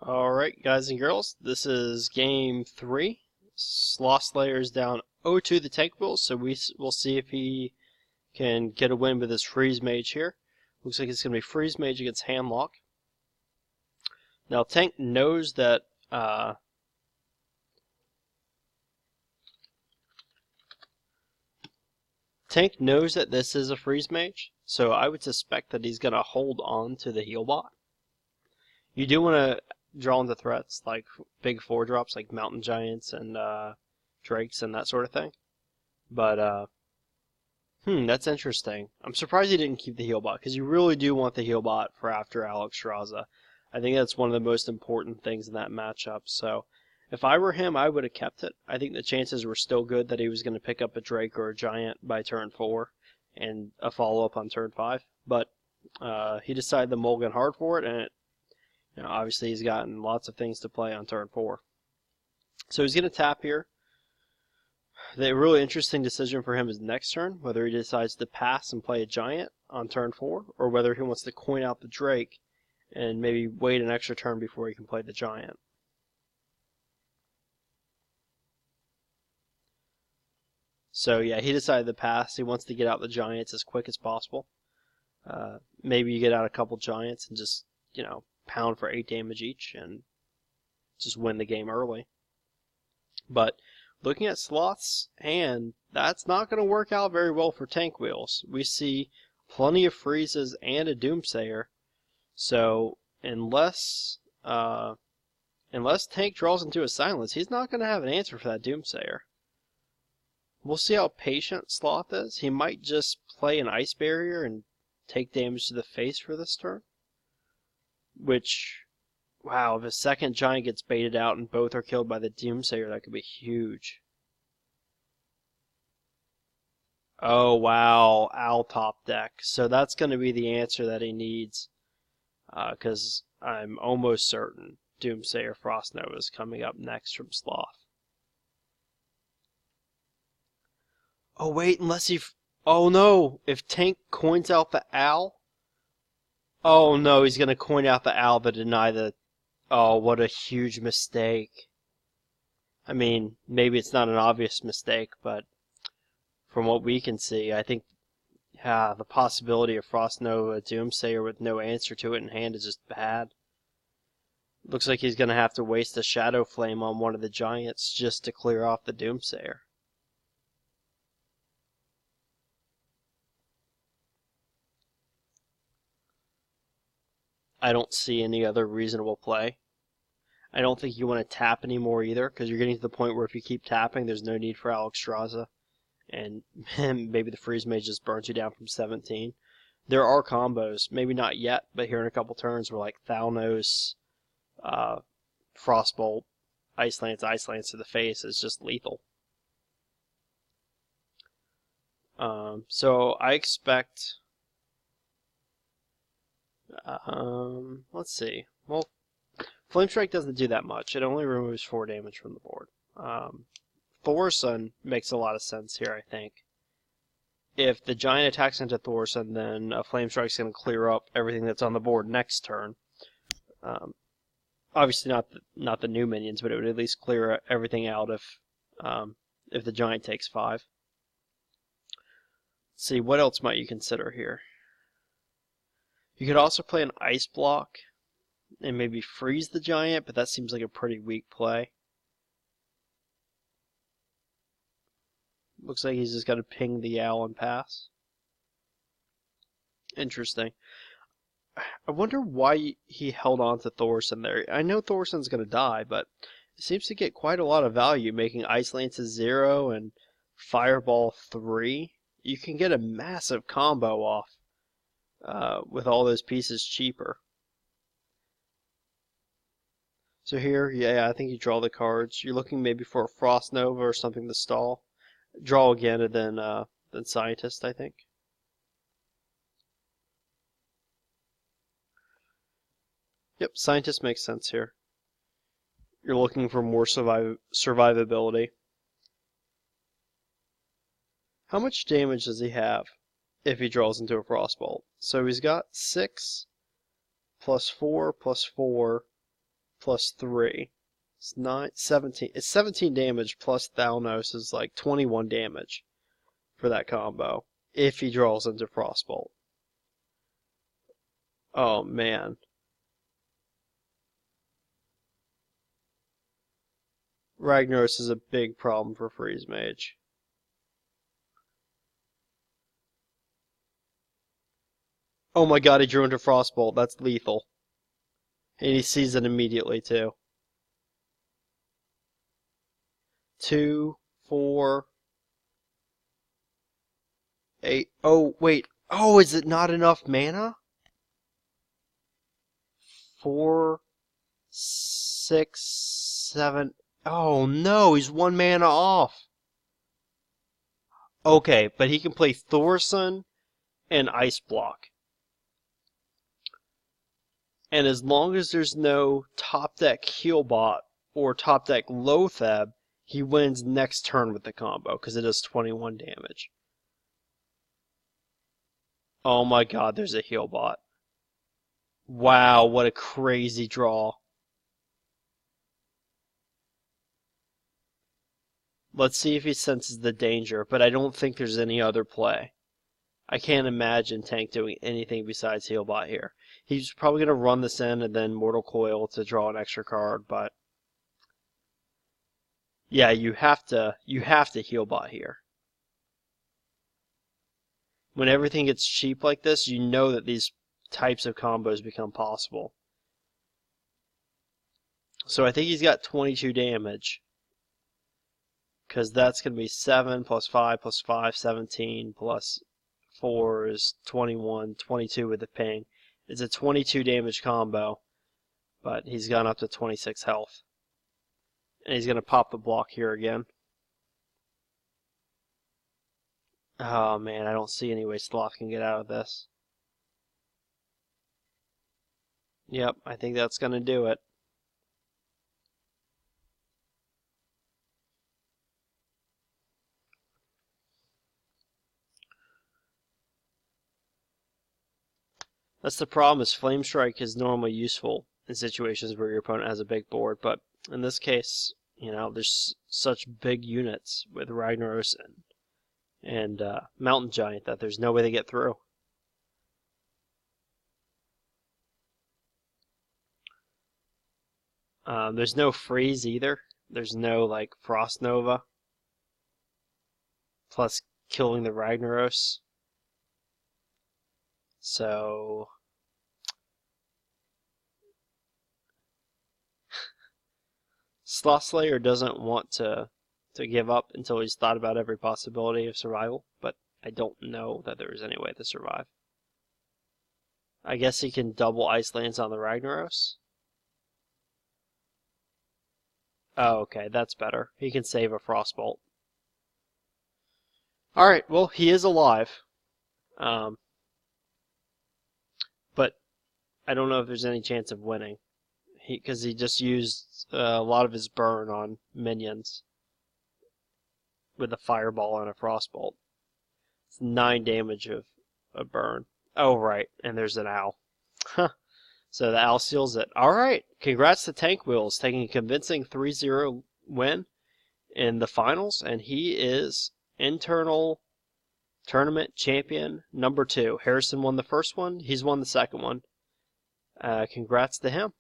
Alright, guys and girls, this is game 3. Slothslayer is down 0-2 the TankWheels, so we'll see if he can get a win with his Freeze Mage here. Looks like it's going to be Freeze Mage against Handlock. Now, Tank knows that this is a Freeze Mage, so I would suspect that he's going to hold on to the heal bot. You do want to draw into threats like big 4-drops like Mountain Giants and Drakes and that sort of thing. But, that's interesting. I'm surprised he didn't keep the heal bot, because you really do want the heal bot for after Alexstrasza. I think that's one of the most important things in that matchup. So, if I were him, I would have kept it. I think the chances were still good that he was going to pick up a Drake or a Giant by turn 4 and a follow-up on turn 5. But he decided to mulligan hard for it, and obviously he's gotten lots of things to play on turn 4. So he's going to tap here. The really interesting decision for him is next turn, whether he decides to pass and play a Giant on turn 4, or whether he wants to coin out the Drake and maybe wait an extra turn before he can play the Giant. So yeah, he decided to pass. He wants to get out the Giants as quick as possible. Maybe you get out a couple Giants and just, pound for 8 damage each and just win the game early. But looking at Sloth's hand, that's not going to work out very well for TankWheels. We see plenty of freezes and a Doomsayer. So unless Tank draws into a silence, he's not going to have an answer for that Doomsayer. We'll see how patient Sloth is. He might just play an Ice Barrier and take damage to the face for this turn. Which, wow, if a second Giant gets baited out and both are killed by the Doomsayer, that could be huge. Oh, wow, Owl top deck. So that's going to be the answer that he needs. Because I'm almost certain Doomsayer Frost Nova is coming up next from Sloth. Oh, wait, unless he... Oh, no! If Tank coins out the Owl... Oh, no, he's going to coin out the Owl to deny the... Oh, what a huge mistake. I mean, maybe it's not an obvious mistake, but from what we can see, I think the possibility of Frost Nova Doomsayer with no answer to it in hand is just bad. Looks like he's going to have to waste a Shadow Flame on one of the Giants just to clear off the Doomsayer. I don't see any other reasonable play. I don't think you want to tap anymore either, because you're getting to the point where if you keep tapping, there's no need for Alexstrasza. And maybe the Freeze Mage just burns you down from 17. There are combos, maybe not yet, but here in a couple turns where like Thalnos, Frostbolt, Ice Lance to the face is just lethal. So I expect... let's see. Well, Flame Strike doesn't do that much. It only removes 4 damage from the board. Thorson makes a lot of sense here, I think. If the Giant attacks into Thorson, then a Flame Strike's going to clear up everything that's on the board next turn. Obviously not the new minions, but it would at least clear everything out if the Giant takes 5. Let's see, what else might you consider here? You could also play an Ice Block and maybe freeze the Giant, but that seems like a pretty weak play. Looks like he's just got to ping the Owl and pass. Interesting. I wonder why he held on to Thorson there. I know Thorson's going to die, but it seems to get quite a lot of value, making Ice Lances 0 and Fireball 3. You can get a massive combo off with all those pieces cheaper. So here, yeah, I think you draw the cards. You're looking maybe for a Frost Nova or something to stall. Draw again and then Scientist, I think. Yep, Scientist makes sense here. You're looking for more survivability. How much damage does he have if he draws into a Frostbolt? So he's got 6 plus 4 plus 4 plus 3. It's 9, 17. It's 17 damage plus Thalnos is like 21 damage for that combo if he draws into Frostbolt. Oh man. Ragnaros is a big problem for Freeze Mage. Oh my god, he drew into Frostbolt. That's lethal. And he sees it immediately too. 2, 4, 8. Oh, wait. Oh, is it not enough mana? 4, 6, 7. Oh no, he's 1 mana off. Okay, but he can play Thorson and Ice Block. And as long as there's no top deck Healbot or top deck Lothab, he wins next turn with the combo because it does 21 damage. Oh my god, there's a Healbot. Wow, what a crazy draw. Let's see if he senses the danger, but I don't think there's any other play. I can't imagine Tank doing anything besides Healbot here. He's probably going to run this in and then Mortal Coil to draw an extra card, but yeah, you have to Healbot here. When everything gets cheap like this, you know that these types of combos become possible. So I think he's got 22 damage. Because that's going to be 7 plus 5 plus 5, 17 plus 4 is 21, 22 with the ping. It's a 22 damage combo, but he's gone up to 26 health. And he's going to pop the block here again. Oh man, I don't see any way Sloth can get out of this. Yep, I think that's going to do it. That's the problem, is Flame Strike is normally useful in situations where your opponent has a big board, but in this case, you know, there's such big units with Ragnaros and Mountain Giant that there's no way to get through. There's no freeze either. There's no like Frost Nova. Plus killing the Ragnaros. So Slothslayer doesn't want to give up until he's thought about every possibility of survival, but I don't know that there is any way to survive. I guess he can double Ice Lands on the Ragnaros. Oh, okay, that's better. He can save a Frostbolt. Alright, well, he is alive. But I don't know if there's any chance of winning. Because he just used a lot of his burn on minions. With a Fireball and a Frostbolt. It's 9 damage of burn. Oh, right, and there's an owl. So the owl seals it. Alright, congrats to TankWheels, taking a convincing 3-0 win in the finals, and he is internal tournament champion number 2. Harrison won the first one, he's won the second one. Congrats to him.